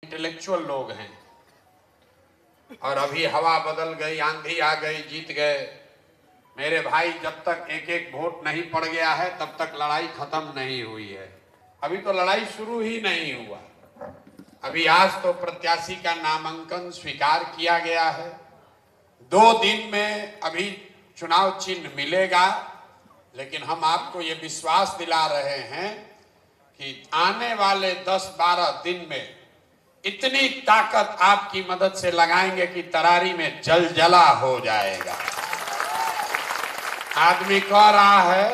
Intellectual लोग हैं और अभी हवा बदल गई, आंधी आ गई, जीत गए। मेरे भाई, जब तक एक एक वोट नहीं पड़ गया है तब तक लड़ाई खत्म नहीं हुई है। अभी तो लड़ाई शुरू ही नहीं हुआ। अभी आज तो प्रत्याशी का नामांकन स्वीकार किया गया है। 2 दिन में अभी चुनाव चिन्ह मिलेगा, लेकिन हम आपको ये विश्वास दिला रहे हैं कि आने वाले 10-12 दिन में इतनी ताकत आपकी मदद से लगाएंगे कि तरारी में जलजला हो जाएगा। आदमी कह रहा है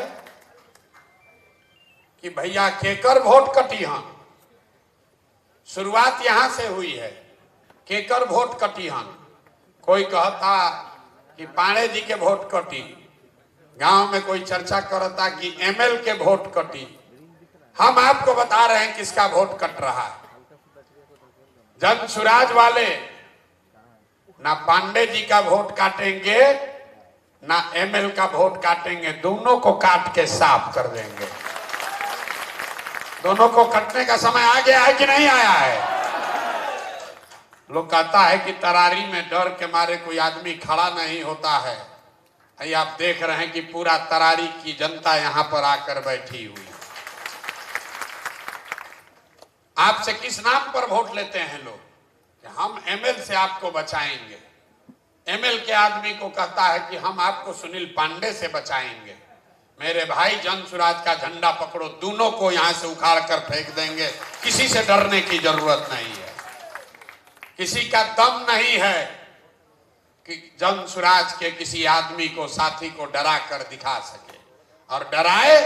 कि भैया केकर वोट कटी, हम शुरुआत यहां से हुई है। केकर वोट कटी, हम कोई कहता कि पांडे जी के वोट कटी, गांव में कोई चर्चा करता कि एमएल के वोट कटी। हम आपको बता रहे हैं किसका वोट कट रहा है। जन सुराज वाले ना पांडे जी का वोट काटेंगे ना एमएल का वोट काटेंगे, दोनों को काट के साफ कर देंगे। दोनों को कटने का समय आ गया है कि नहीं आया है? लोग कहता है कि तरारी में डर के मारे कोई आदमी खड़ा नहीं होता है। ये आप देख रहे हैं कि पूरा तरारी की जनता यहां पर आकर बैठी हुई। आपसे किस नाम पर वोट लेते हैं लोग कि हम एमएल से आपको बचाएंगे। एमएल के आदमी को कहता है कि हम आपको सुनील पांडे से बचाएंगे। मेरे भाई, जन सुराज का झंडा पकड़ो, दोनों को यहां से उखाड़ कर फेंक देंगे। किसी से डरने की जरूरत नहीं है। किसी का दम नहीं है कि जन सुराज के किसी आदमी को, साथी को डरा कर दिखा सके। और डराए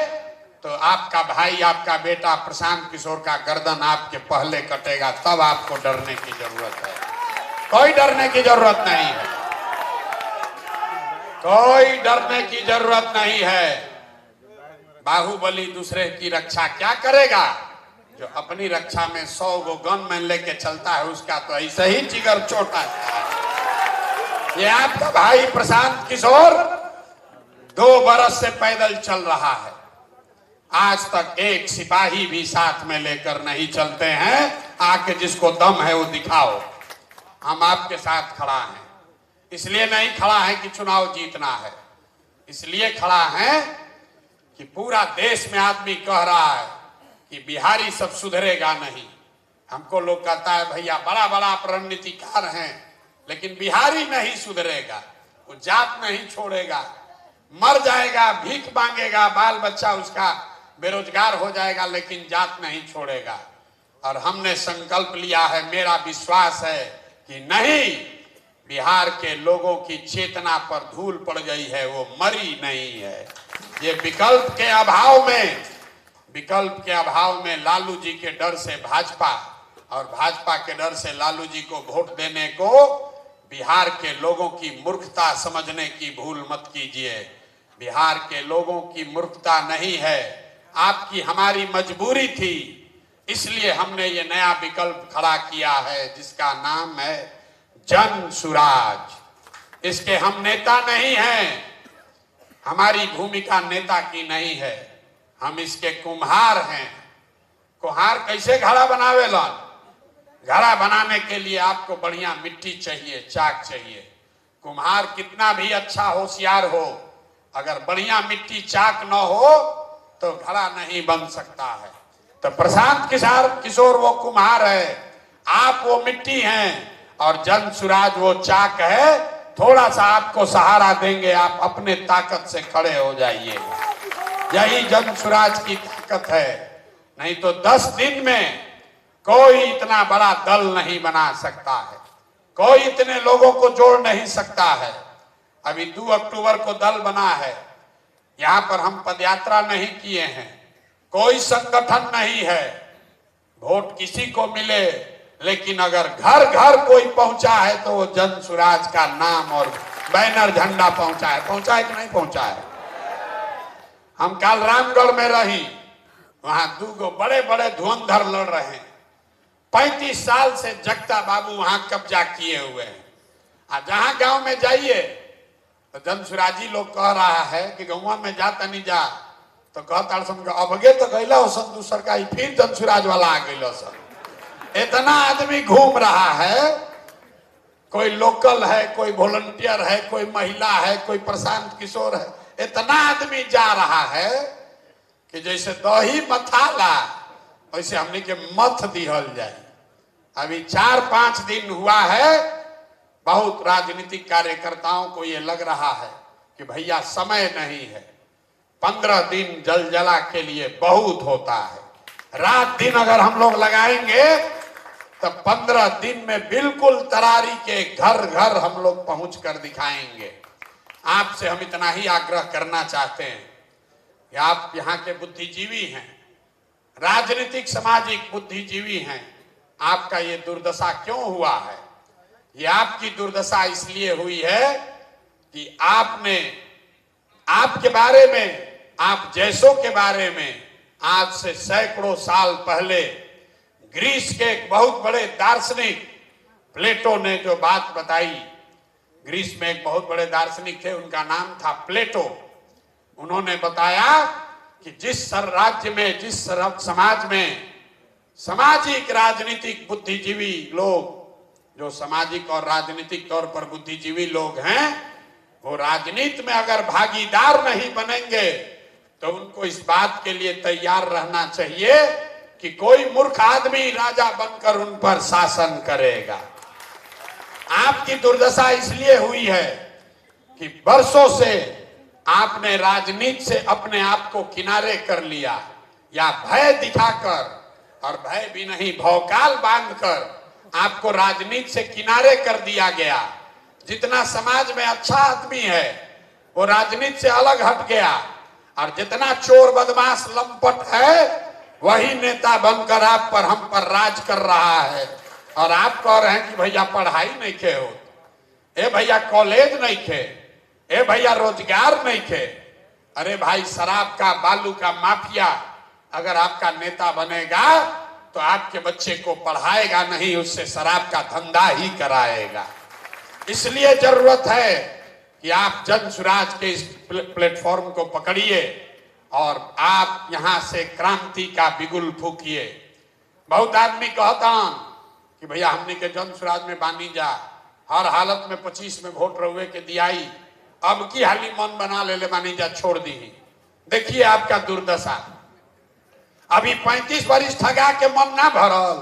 तो आपका भाई, आपका बेटा प्रशांत किशोर का गर्दन आपके पहले कटेगा, तब आपको डरने की जरूरत है। कोई डरने की जरूरत नहीं है। कोई डरने की जरूरत नहीं है। बाहुबली दूसरे की रक्षा क्या करेगा? जो अपनी रक्षा में 100 गो गनमैन लेके चलता है, उसका तो ऐसे ही जिगर छोटा है। ये आपका भाई प्रशांत किशोर 2 बरस से पैदल चल रहा है। आज तक एक सिपाही भी साथ में लेकर नहीं चलते हैं। आके जिसको दम है वो दिखाओ। हम आपके साथ खड़ा हैं। इसलिए नहीं खड़ा है कि चुनाव जीतना है, इसलिए खड़ा है कि पूरा देश में आदमी कह रहा है कि बिहारी सब सुधरेगा नहीं। हमको लोग कहता है भैया बड़ा बड़ा रणनीतिकार हैं, लेकिन बिहारी नहीं सुधरेगा। वो जात नहीं छोड़ेगा, मर जाएगा, भीख मांगेगा, बाल बच्चा उसका बेरोजगार हो जाएगा, लेकिन जात नहीं छोड़ेगा। और हमने संकल्प लिया है, मेरा विश्वास है कि नहीं, बिहार के लोगों की चेतना पर धूल पड़ गई है, वो मरी नहीं है। ये विकल्प के अभाव में लालू जी के डर से भाजपा और भाजपा के डर से लालू जी को वोट देने को बिहार के लोगों की मूर्खता समझने की भूल मत कीजिए। बिहार के लोगों की मूर्खता नहीं है, आपकी हमारी मजबूरी थी। इसलिए हमने ये नया विकल्प खड़ा किया है जिसका नाम है जन सुराज। इसके हम नेता नहीं हैं, हमारी भूमिका नेता की नहीं है, हम इसके कुम्हार हैं। कुम्हार कैसे घड़ा बनावेलन? घड़ा बनाने के लिए आपको बढ़िया मिट्टी चाहिए, चाक चाहिए। कुम्हार कितना भी अच्छा होशियार हो, अगर बढ़िया मिट्टी चाक न हो तो घड़ा नहीं बन सकता है। तो प्रशांत किशोर वो कुम्हार है, आप वो मिट्टी हैं, और जन सुराज वो चाक है। थोड़ा सा आपको सहारा देंगे, आप अपने ताकत से खड़े हो जाइएगा। यही जन सुराज की ताकत है। नहीं तो 10 दिन में कोई इतना बड़ा दल नहीं बना सकता है, कोई इतने लोगों को जोड़ नहीं सकता है। अभी 2 अक्टूबर को दल बना है, यहां पर हम पदयात्रा नहीं किए हैं, कोई संगठन नहीं है। वोट किसी को मिले, लेकिन अगर घर घर कोई पहुंचा है तो वो जन सुराज का नाम और बैनर झंडा पहुंचा है कि नहीं पहुंचा है? हम कल रामगढ़ में रही, वहां 2 बड़े बड़े धुरंधर लड़ रहे हैं। 35 साल से जगता बाबू वहां कब्जा किए हुए हैं। जहां गांव में जाइए तो जन सुराजी लोग कह रहा है कि गाँव में जाता नहीं जा, तो कहता अबगे तो गैला हो सन दूसर का, फिर जन सुराज वाला आ गई सन। इतना आदमी घूम रहा है, कोई लोकल है, कोई वॉलंटियर है, कोई महिला है, कोई प्रशांत किशोर है, इतना आदमी जा रहा है कि जैसे दही मथाला वैसे हमने के मथ दिहल जाए। अभी 4-5 दिन हुआ है, बहुत राजनीतिक कार्यकर्ताओं को ये लग रहा है कि भैया समय नहीं है। 15 दिन जलजला के लिए बहुत होता है। रात दिन अगर हम लोग लगाएंगे तो 15 दिन में बिल्कुल तरारी के घर घर हम लोग पहुंच कर दिखाएंगे। आपसे हम इतना ही आग्रह करना चाहते हैं कि आप यहाँ के बुद्धिजीवी हैं, राजनीतिक सामाजिक बुद्धिजीवी हैं। आपका ये दुर्दशा क्यों हुआ है? ये आपकी दुर्दशा इसलिए हुई है कि आपने आपके बारे में, आप जैसों के बारे में आज से सैकड़ों साल पहले ग्रीस के एक बहुत बड़े दार्शनिक प्लेटो ने जो बात बताई। ग्रीस में एक बहुत बड़े दार्शनिक थे, उनका नाम था प्लेटो। उन्होंने बताया कि जिस राज्य में, जिस समाज में सामाजिक राजनीतिक बुद्धिजीवी लोग, जो सामाजिक और राजनीतिक तौर पर बुद्धिजीवी लोग हैं, वो राजनीति में अगर भागीदार नहीं बनेंगे तो उनको इस बात के लिए तैयार रहना चाहिए कि कोई मूर्ख आदमी राजा बनकर उन पर शासन करेगा। आपकी दुर्दशा इसलिए हुई है कि बरसों से आपने राजनीति से अपने आप को किनारे कर लिया, या भय दिखाकर, और भय भी नहीं भौकाल बांधकर आपको राजनीति से किनारे कर दिया गया। जितना समाज में अच्छा आदमी है वो राजनीति से अलग हट गया, और जितना चोर बदमाश लंपट है वही नेता बनकर आप पर, हम पर राज कर रहा है। और आप कह रहे हैं कि भैया पढ़ाई नहीं खे हो, ए भैया कॉलेज नहीं खे, ए भैया रोजगार नहीं खे। अरे भाई, शराब का, बालू का माफिया अगर आपका नेता बनेगा तो आपके बच्चे को पढ़ाएगा नहीं, उससे शराब का धंधा ही कराएगा। इसलिए जरूरत है कि आप जन स्वराज के इस प्लेटफॉर्म को पकड़िए और आप यहां से क्रांति का बिगुल फूकिए। बहुत आदमी कहता कि भैया हमने के जन स्वराज में बानी जा, हर हालत में 25 में वोट रहुए के दियाई, अब की हाली मन बना ले बानी जा, छोड़ दी। देखिए आपका दुर्दशा। अभी 35 बरिस ठगा के मन ना भरल,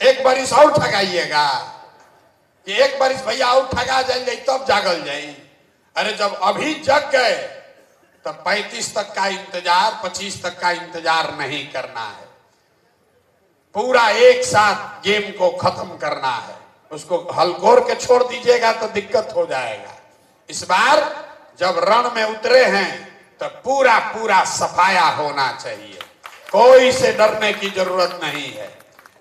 1 बरिस और ठगाइएगा कि 1 बरिस भैया और ठगा जाएंगे तब जागल जाए। अरे जब अभी जग गए तो 35 तक का इंतजार, 25 तक का इंतजार नहीं करना है। पूरा एक साथ गेम को खत्म करना है। उसको हलकोर के छोड़ दीजिएगा तो दिक्कत हो जाएगा। इस बार जब रण में उतरे हैं तो पूरा पूरा सफाया होना चाहिए, कोई से डरने की जरूरत नहीं है।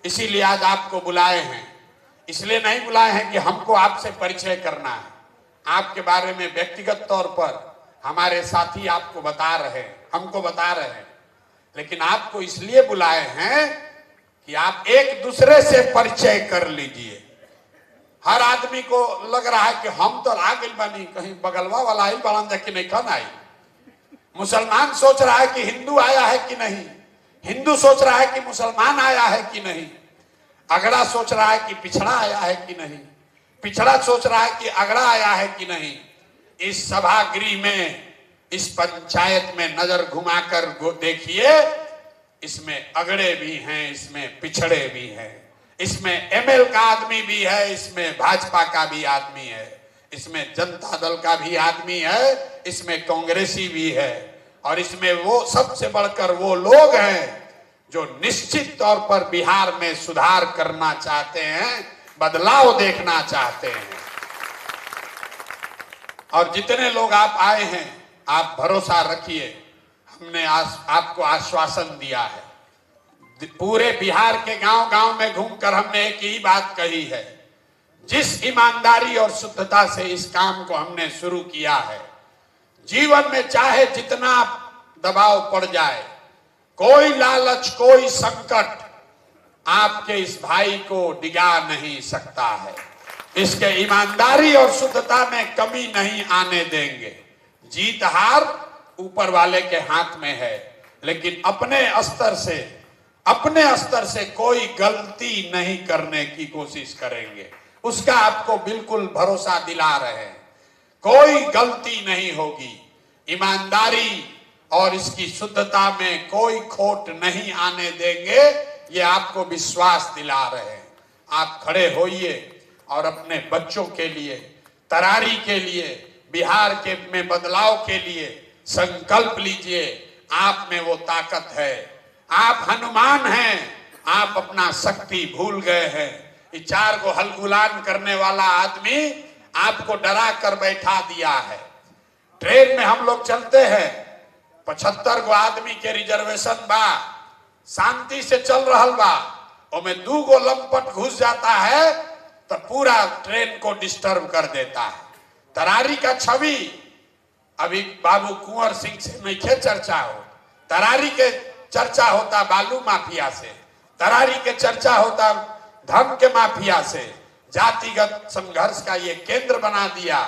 इसीलिए आज आपको बुलाए हैं। इसलिए नहीं बुलाए हैं कि हमको आपसे परिचय करना है, आपके बारे में व्यक्तिगत तौर पर हमारे साथी आपको बता रहे हैं, हमको बता रहे हैं, लेकिन आपको इसलिए बुलाए हैं कि आप एक दूसरे से परिचय कर लीजिए। हर आदमी को लग रहा है कि हम तो आ गए बानी, कहीं बगलवा वाला आई बालन जाके नहीं खन आई। मुसलमान सोच रहा है कि हिंदू आया है कि नहीं, हिंदू सोच रहा है कि मुसलमान आया है कि नहीं, अगड़ा सोच रहा है कि पिछड़ा आया है कि नहीं, पिछड़ा सोच रहा है कि अगड़ा आया है कि नहीं। इस सभागृह में, इस पंचायत में नजर घुमाकर देखिए, इसमें अगड़े भी हैं, इसमें पिछड़े भी हैं, इसमें एमएल का आदमी भी है, इसमें भाजपा का भी आदमी है, इसमें जनता दल का भी आदमी है, इसमें कांग्रेसी भी है, और इसमें वो सबसे बढ़कर वो लोग हैं जो निश्चित तौर पर बिहार में सुधार करना चाहते हैं, बदलाव देखना चाहते हैं। और जितने लोग आप आए हैं, आप भरोसा रखिए, हमने आपको आश्वासन दिया है। पूरे बिहार के गांव-गांव में घूमकर हमने एक ही बात कही है, जिस ईमानदारी और शुद्धता से इस काम को हमने शुरू किया है, जीवन में चाहे जितना दबाव पड़ जाए, कोई लालच, कोई संकट आपके इस भाई को डिगा नहीं सकता है। इसके ईमानदारी और शुद्धता में कमी नहीं आने देंगे। जीत हार ऊपर वाले के हाथ में है, लेकिन अपने स्तर से अपने स्तर से कोई गलती नहीं करने की कोशिश करेंगे, उसका आपको बिल्कुल भरोसा दिला रहे हैं। कोई गलती नहीं होगी, ईमानदारी और इसकी शुद्धता में कोई खोट नहीं आने देंगे, ये आपको विश्वास दिला रहे हैं। आप खड़े होइए और अपने बच्चों के लिए, तरारी के लिए, बिहार के में बदलाव के लिए संकल्प लीजिए। आप में वो ताकत है, आप हनुमान हैं, आप अपना शक्ति भूल गए हैं। ये 4 को हलगुलान करने वाला आदमी आपको डरा कर बैठा दिया है। ट्रेन में हम लोग चलते हैं, 75 गो आदमी के रिजर्वेशन बा, शांति से चल रहा बा, और 2 गो लंपट घुस जाता है तो पूरा ट्रेन को डिस्टर्ब कर देता है। तरारी का छवि अभी बाबू कुंवर सिंह से नहीं चर्चा हो, तरारी के चर्चा होता बालू माफिया से, तरारी के चर्चा होता धर्म के माफिया से। जातिगत संघर्ष का ये केंद्र बना दिया,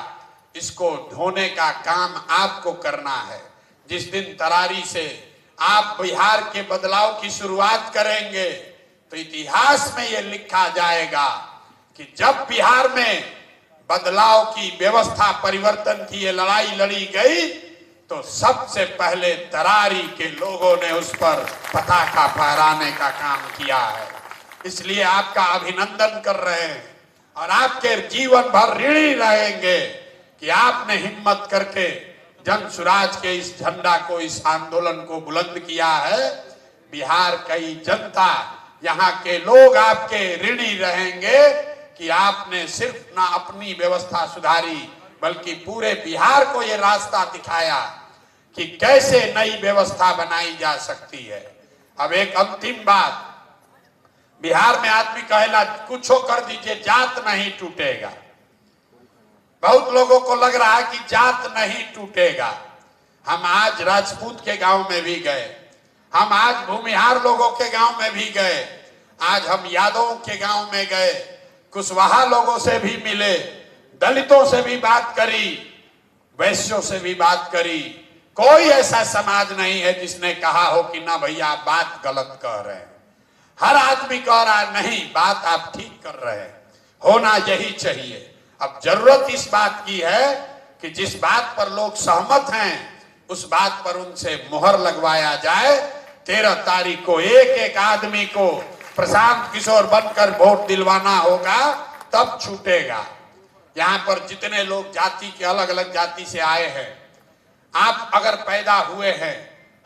इसको ढोने का काम आपको करना है। जिस दिन तरारी से आप बिहार के बदलाव की शुरुआत करेंगे तो इतिहास में ये लिखा जाएगा कि जब बिहार में बदलाव की व्यवस्था परिवर्तन की ये लड़ाई लड़ी गई तो सबसे पहले तरारी के लोगों ने उस पर पताका फहराने का काम किया है। इसलिए आपका अभिनंदन कर रहे हैं और आपके जीवन भर ऋणी रहेंगे कि आपने हिम्मत करके जन सुराज के इस झंडा को, इस आंदोलन को बुलंद किया है। बिहार की जनता, यहाँ के लोग आपके ऋणी रहेंगे कि आपने सिर्फ ना अपनी व्यवस्था सुधारी बल्कि पूरे बिहार को ये रास्ता दिखाया कि कैसे नई व्यवस्था बनाई जा सकती है। अब एक अंतिम बात, बिहार में आदमी कहेला कुछ कर दीजिए, जात नहीं टूटेगा। बहुत लोगों को लग रहा है कि जात नहीं टूटेगा। हम आज राजपूत के गांव में भी गए, हम आज भूमिहार लोगों के गांव में भी गए, आज हम यादवों के गांव में गए, कुशवाहा लोगों से भी मिले, दलितों से भी बात करी, वैश्यों से भी बात करी। कोई ऐसा समाज नहीं है जिसने कहा हो कि ना भैया आप बात गलत कह रहे हैं। हर आदमी कह रहा है नहीं, बात आप ठीक कर रहे हैं, होना यही चाहिए। अब जरूरत इस बात की है कि जिस बात पर लोग सहमत हैं उस बात पर उनसे मुहर लगवाया जाए। 13 तारीख को एक एक आदमी को प्रशांत किशोर बनकर वोट दिलवाना होगा, तब छूटेगा। यहाँ पर जितने लोग जाति के अलग अलग जाति से आए हैं, आप अगर पैदा हुए हैं,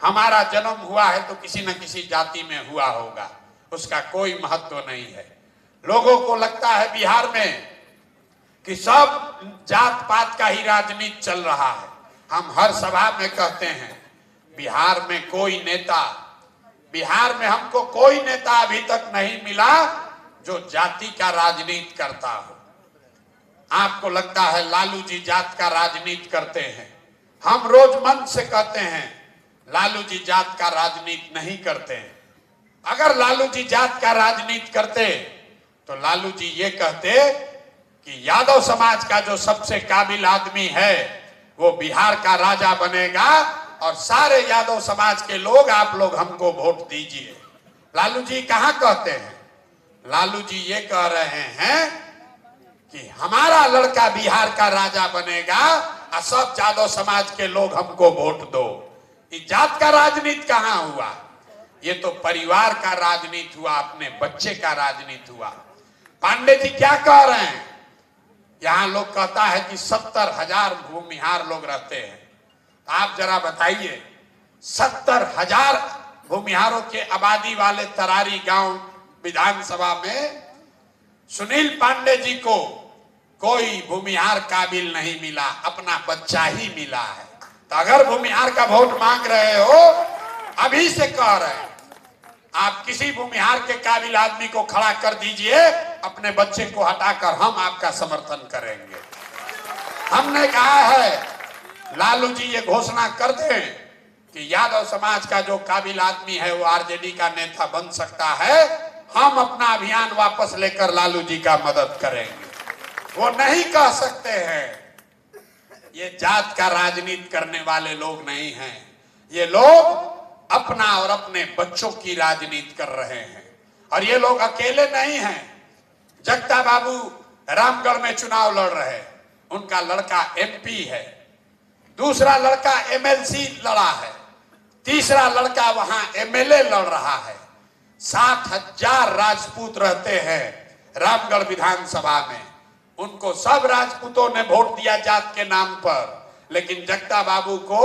हमारा जन्म हुआ है तो किसी न किसी जाति में हुआ होगा, उसका कोई महत्व नहीं है। लोगों को लगता है बिहार में कि सब जात पात का ही राजनीति चल रहा है। हम हर सभा में कहते हैं बिहार में कोई नेता, बिहार में हमको कोई नेता अभी तक नहीं मिला जो जाति का राजनीति करता हो। आपको लगता है लालू जी जात का राजनीति करते हैं, हम रोज मन से कहते हैं लालू जी जात का राजनीति नहीं करते हैं। अगर लालू जी जात का राजनीति करते तो लालू जी ये कहते कि यादव समाज का जो सबसे काबिल आदमी है वो बिहार का राजा बनेगा और सारे यादव समाज के लोग, आप लोग हमको वोट दीजिए। लालू जी कहाँ कहते हैं? लालू जी ये कह रहे हैं कि हमारा लड़का बिहार का राजा बनेगा और सब यादव समाज के लोग हमको वोट दो। ये जात का राजनीति कहाँ हुआ? ये तो परिवार का राजनीति हुआ, अपने बच्चे का राजनीति हुआ। पांडे जी क्या कह रहे हैं? यहाँ लोग कहता है कि 70,000 भूमिहार लोग रहते हैं। आप जरा बताइए, 70,000 भूमिहारों के आबादी वाले तरारी गांव विधानसभा में सुनील पांडे जी को कोई भूमिहार काबिल नहीं मिला, अपना बच्चा ही मिला है। तो अगर भूमिहार का वोट मांग रहे हो, अभी से कह रहे हैं, आप किसी भूमिहार के काबिल आदमी को खड़ा कर दीजिए, अपने बच्चे को हटाकर हम आपका समर्थन करेंगे। हमने कहा है लालू जी ये घोषणा कर दें कि यादव समाज का जो काबिल आदमी है वो आरजेडी का नेता बन सकता है, हम अपना अभियान वापस लेकर लालू जी का मदद करेंगे। वो नहीं कह सकते हैं। ये जात का राजनीति करने वाले लोग नहीं हैं। ये लोग अपना और अपने बच्चों की राजनीति कर रहे हैं। और ये लोग अकेले नहीं हैं। जगता बाबू रामगढ़ में चुनाव लड़ रहे हैं, उनका लड़का एमपी है, दूसरा लड़का एमएलसी लड़ा है, तीसरा लड़का वहां एमएलए लड़ रहा है। 60,000 राजपूत रहते हैं रामगढ़ विधानसभा में। उनको सब राजपूतों ने वोट दिया जात के नाम पर, लेकिन जगता बाबू को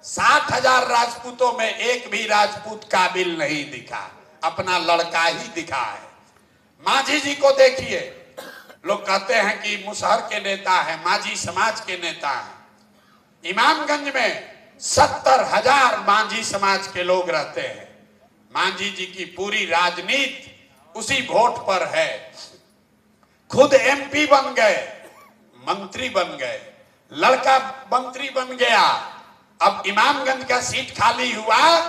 60,000 राजपूतों में एक भी राजपूत काबिल नहीं दिखा, अपना लड़का ही दिखा है। मांझी जी को देखिए, लोग कहते हैं कि मुसहर के नेता है, मांझी समाज के नेता है। इमामगंज में 70,000 मांझी समाज के लोग रहते हैं। मांझी जी की पूरी राजनीति उसी वोट पर है। खुद एमपी बन गए, मंत्री बन गए, लड़का मंत्री बन गया। अब इमामगंज का सीट खाली हुआ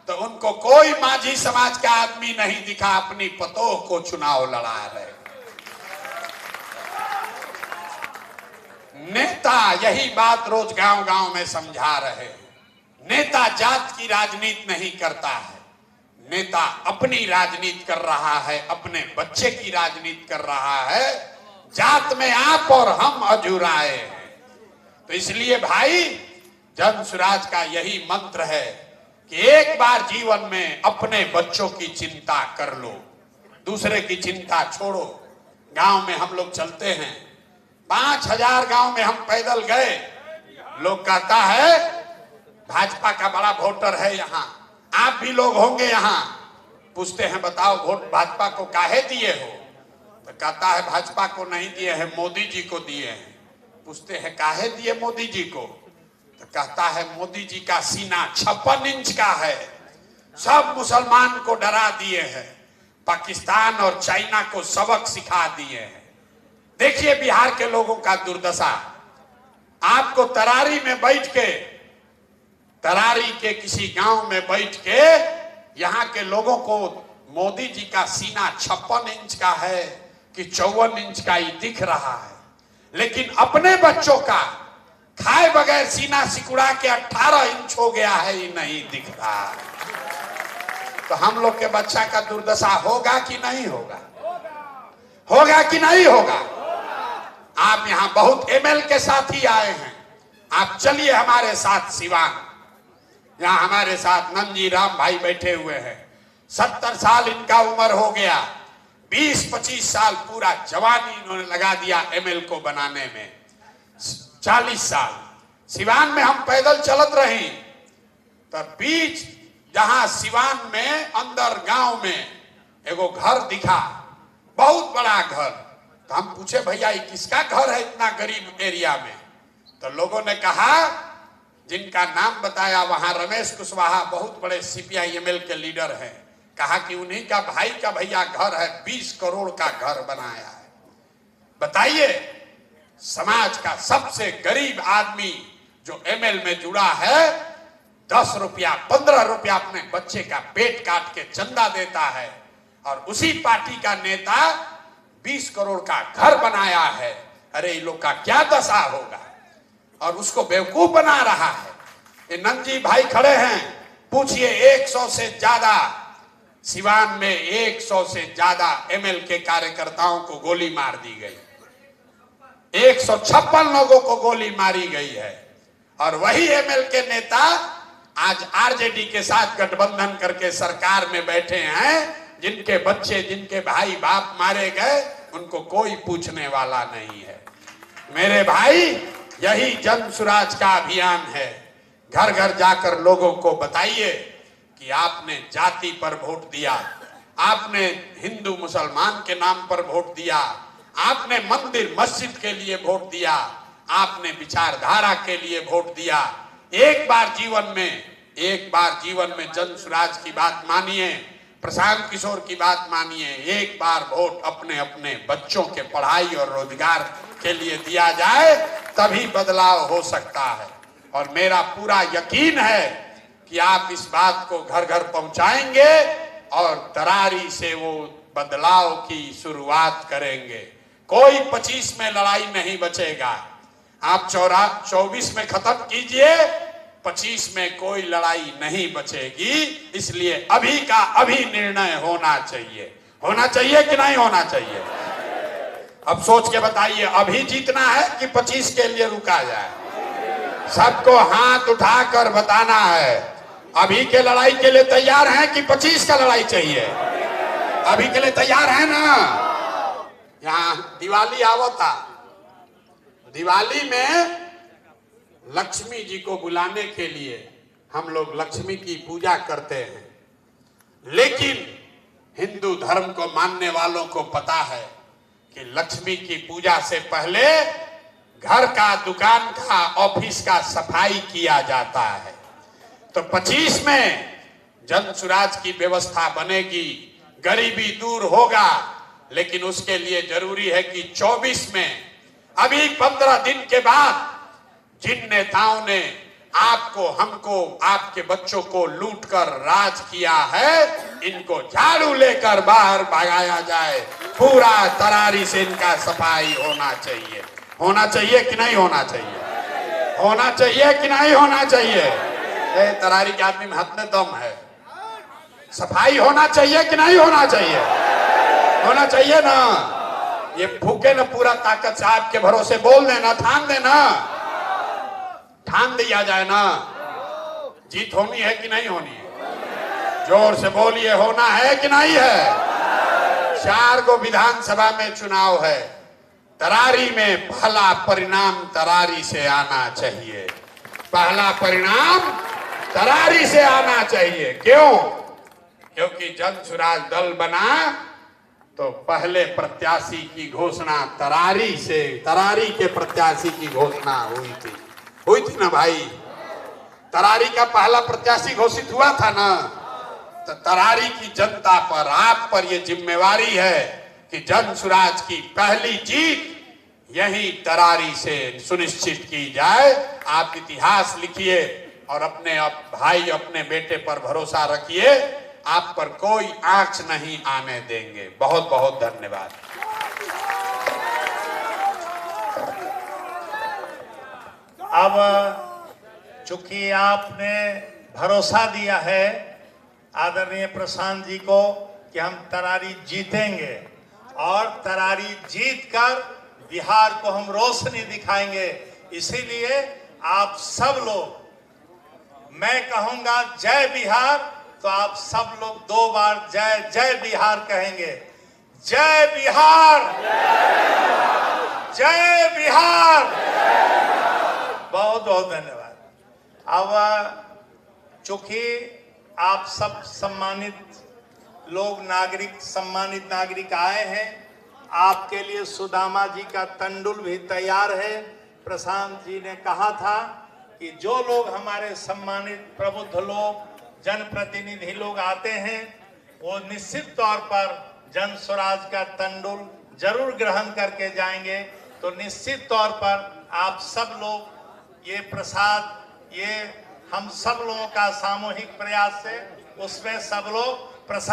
तो उनको कोई मांझी समाज का आदमी नहीं दिखा, अपनी पतोह को चुनाव लड़ा रहे। नेता यही बात रोज गांव गांव में समझा रहे हैं। नेता जात की राजनीति नहीं करता है, नेता अपनी राजनीति कर रहा है, अपने बच्चे की राजनीति कर रहा है। जात में आप और हम अजुराए हैं। तो इसलिए भाई, जन स्वराज का यही मंत्र है कि एक बार जीवन में अपने बच्चों की चिंता कर लो, दूसरे की चिंता छोड़ो। गांव में हम लोग चलते हैं, 5,000 गांव में हम पैदल गए। लोग कहता है भाजपा का बड़ा वोटर है यहाँ, आप भी लोग होंगे यहाँ। पूछते हैं बताओ वोट भाजपा को काहे दिए हो? तो कहता है भाजपा को नहीं दिए हैं, मोदी जी को दिए हैं। पूछते हैं काहे दिए मोदी जी को? तो कहता है मोदी जी का सीना 56 इंच का है, सब मुसलमान को डरा दिए हैं, पाकिस्तान और चाइना को सबक सिखा दिए हैं। देखिए बिहार के लोगों का दुर्दशा। आपको तरारी में बैठ के, तरारी के किसी गांव में बैठ के यहाँ के लोगों को मोदी जी का सीना 56 इंच का है कि 54 इंच का ही दिख रहा है, लेकिन अपने बच्चों का खाए बगैर सीना सिकुड़ा के 18 इंच हो गया है, ये नहीं दिख रहा। तो हम लोग के बच्चा का दुर्दशा होगा कि नहीं होगा? होगा कि नहीं होगा? आप यहाँ बहुत एमएल के साथ ही आए हैं, आप चलिए हमारे साथ सिवान। यहाँ हमारे साथ नंजी राम भाई बैठे हुए हैं। 70 साल इनका उम्र हो गया, 20-25 साल पूरा जवानी इन्होंने लगा दिया एमएल को बनाने में। 40 साल सिवान में हम पैदल चलत रही, तब बीच जहां सिवान में अंदर गांव में एगो घर दिखा, बहुत बड़ा घर। तो हम पूछे भैया ये किसका घर है इतना गरीब एरिया में? तो लोगों ने कहा, जिनका नाम बताया वहां रमेश कुशवाहा बहुत बड़े सीपीआई-एमएल के लीडर हैं, कहा कि उन्हीं का भाई का भैया घर है, 20 करोड़ का घर बनाया है। बताइए, समाज का सबसे गरीब आदमी जो एमएल में जुड़ा है 10 रुपया 15 रुपया अपने बच्चे का पेट काट के चंदा देता है, और उसी पार्टी का नेता 20 करोड़ का घर बनाया है। अरे इन लोग का क्या दशा होगा? और उसको बेवकूफ बना रहा है। ये नंजी भाई खड़े हैं, पूछिए 100 से ज्यादा सिवान में 100 से ज्यादा एमएल के कार्यकर्ताओं को गोली मार दी गई, 156 लोगों को गोली मारी गई है। और वही एमएल के नेता आज आरजेडी के साथ गठबंधन करके सरकार में बैठे हैं। जिनके बच्चे, जिनके भाई बाप मारे गए, उनको कोई पूछने वाला नहीं है। मेरे भाई, यही जन स्वराज का अभियान है। घर घर जाकर लोगों को बताइए कि आपने जाति पर वोट दिया, आपने हिंदू मुसलमान के नाम पर वोट दिया, आपने मंदिर मस्जिद के लिए वोट दिया, आपने विचारधारा के लिए वोट दिया। एक बार जीवन में जन स्वराज की बात मानिए, प्रशांत किशोर की बात मानिए। एक बार वोट अपने अपने बच्चों के पढ़ाई और रोजगार के लिए दिया जाए, तभी बदलाव हो सकता है। और मेरा पूरा यकीन है कि आप इस बात को घर घर पहुंचाएंगे और तरारी से वो बदलाव की शुरुआत करेंगे। कोई 25 में लड़ाई नहीं बचेगा। आप 24 में खत्म कीजिए, 25 में कोई लड़ाई नहीं बचेगी। इसलिए अभी का अभी निर्णय होना चाहिए। होना चाहिए कि नहीं होना चाहिए? अब सोच के बताइए, अभी जीतना है कि 25 के लिए रुका जाए? सबको हाथ उठाकर बताना है, अभी के लड़ाई के लिए तैयार हैं कि 25 का लड़ाई चाहिए? अभी के लिए तैयार है ना? यहाँ दिवाली आवता, दिवाली में लक्ष्मी जी को बुलाने के लिए हम लोग लक्ष्मी की पूजा करते हैं, लेकिन हिंदू धर्म को मानने वालों को पता है कि लक्ष्मी की पूजा से पहले घर का, दुकान का, ऑफिस का सफाई किया जाता है। तो 25 में जन सुराज की व्यवस्था बनेगी, गरीबी दूर होगा, लेकिन उसके लिए जरूरी है कि 24 में, अभी 15 दिन के बाद जिन नेताओं ने आपको, हमको, आपके बच्चों को लूटकर राज किया है, इनको झाड़ू लेकर बाहर भगाया जाए। पूरा तरारी से इनका सफाई होना चाहिए। होना चाहिए कि नहीं होना चाहिए? होना चाहिए कि नहीं होना चाहिए? तरारी के आदमी में हाथ में दम है। सफाई होना चाहिए कि नहीं होना चाहिए? होना चाहिए ना। ये फूके ना पूरा ताकत से आपके भरोसे बोल देना, ठान देना, ठान दिया जाए ना। जीत होनी है कि नहीं होनी है? जोर से बोलिए, होना है कि नहीं है? 4 गो विधानसभा में चुनाव है। तरारी में पहला परिणाम तरारी से आना चाहिए। पहला परिणाम तरारी से आना चाहिए। क्यों? क्योंकि जन सुराज दल बना तो पहले प्रत्याशी की घोषणा तरारी से, तरारी के प्रत्याशी की घोषणा हुई थी ना भाई। तरारी का पहला प्रत्याशी घोषित हुआ था ना। तो तरारी की जनता पर, आप पर यह जिम्मेवारी है कि जन सुराज की पहली जीत यही तरारी से सुनिश्चित की जाए। आप इतिहास लिखिए और अपने भाई, अपने बेटे पर भरोसा रखिए। आप पर कोई आंच नहीं आने देंगे। बहुत बहुत धन्यवाद। अब चूंकि आपने भरोसा दिया है आदरणीय प्रशांत जी को कि हम तरारी जीतेंगे और तरारी जीतकर बिहार को हम रोशनी दिखाएंगे, इसीलिए आप सब लोग, मैं कहूंगा जय बिहार, तो आप सब लोग 2 बार जय जय बिहार कहेंगे। जय बिहार, जय बिहार। बहुत बहुत धन्यवाद। अब चूंकि आप सब सम्मानित लोग, नागरिक, सम्मानित नागरिक आए हैं, आपके लिए सुदामा जी का तंडुल भी तैयार है। प्रशांत जी ने कहा था कि जो लोग हमारे सम्मानित प्रबुद्ध लोग, जनप्रतिनिधि लोग आते हैं, वो निश्चित तौर पर जन स्वराज का तंडुल जरूर ग्रहण करके जाएंगे। तो निश्चित तौर पर आप सब लोग ये प्रसाद, ये हम सब लोगों का सामूहिक प्रयास से उसमें सब लोग प्रसाद